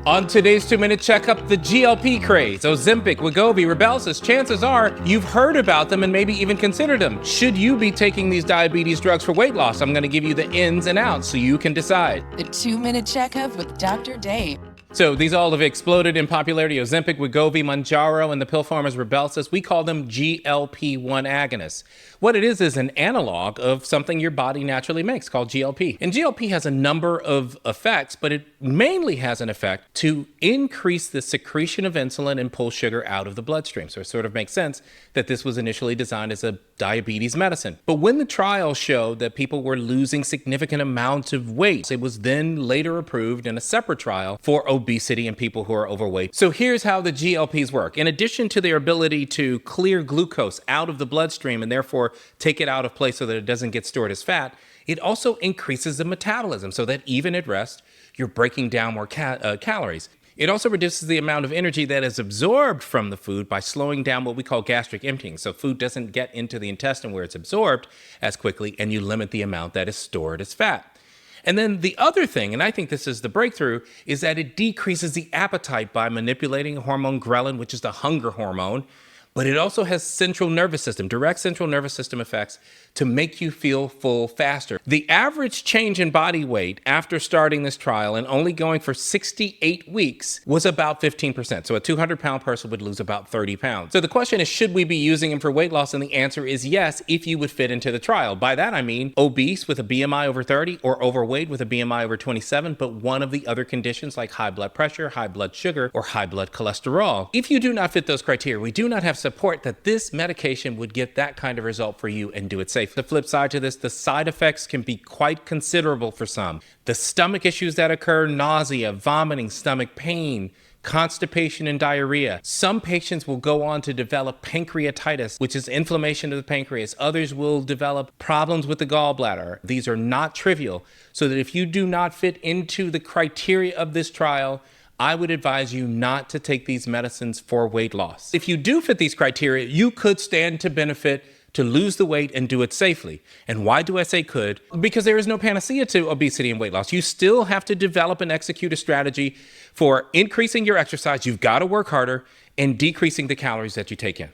On today's 2-minute checkup, the GLP craze, Ozempic, Wegovy, Rybelsus, chances are you've heard about them and maybe even considered them. Should you be taking these diabetes drugs for weight loss? I'm going to give you the ins and outs so you can decide. The 2-minute checkup with Dr. Dave. So these all have exploded in popularity. Ozempic, Wegovy, Mounjaro, and the pill pharma's Rybelsus. We call them GLP-1 agonists. What it is an analog of something your body naturally makes called GLP. And GLP has a number of effects, but it mainly has an effect to increase the secretion of insulin and pull sugar out of the bloodstream. So it sort of makes sense that this was initially designed as a diabetes medicine. But when the trial showed that people were losing significant amounts of weight, it was then later approved in a separate trial for obesity in people who are overweight. So here's how the GLPs work. In addition to their ability to clear glucose out of the bloodstream and therefore take it out of place so that it doesn't get stored as fat, it also increases the metabolism so that even at rest, you're breaking down more calories. It also reduces the amount of energy that is absorbed from the food by slowing down what we call gastric emptying. So food doesn't get into the intestine where it's absorbed as quickly, and you limit the amount that is stored as fat. And then the other thing, and I think this is the breakthrough, is that it decreases the appetite by manipulating hormone ghrelin, which is the hunger hormone. But it also has direct central nervous system effects to make you feel full faster. The average change in body weight after starting this trial and only going for 68 weeks was about 15%. So a 200-pound person would lose about 30 pounds. So the question is, should we be using them for weight loss? And the answer is yes, if you would fit into the trial. By that, I mean obese with a BMI over 30 or overweight with a BMI over 27, but one of the other conditions like high blood pressure, high blood sugar, or high blood cholesterol. If you do not fit those criteria, we do not have support that this medication would get that kind of result for you and do it safe. The flip side to this, the side effects can be quite considerable for some. The stomach issues that occur, nausea, vomiting, stomach pain, constipation, and diarrhea. Some patients will go on to develop pancreatitis, which is inflammation of the pancreas. Others will develop problems with the gallbladder. These are not trivial. So that if you do not fit into the criteria of this trial, I would advise you not to take these medicines for weight loss. If you do fit these criteria, you could stand to benefit to lose the weight and do it safely. And why do I say could? Because there is no panacea to obesity and weight loss. You still have to develop and execute a strategy for increasing your exercise. You've got to work harder and decreasing the calories that you take in.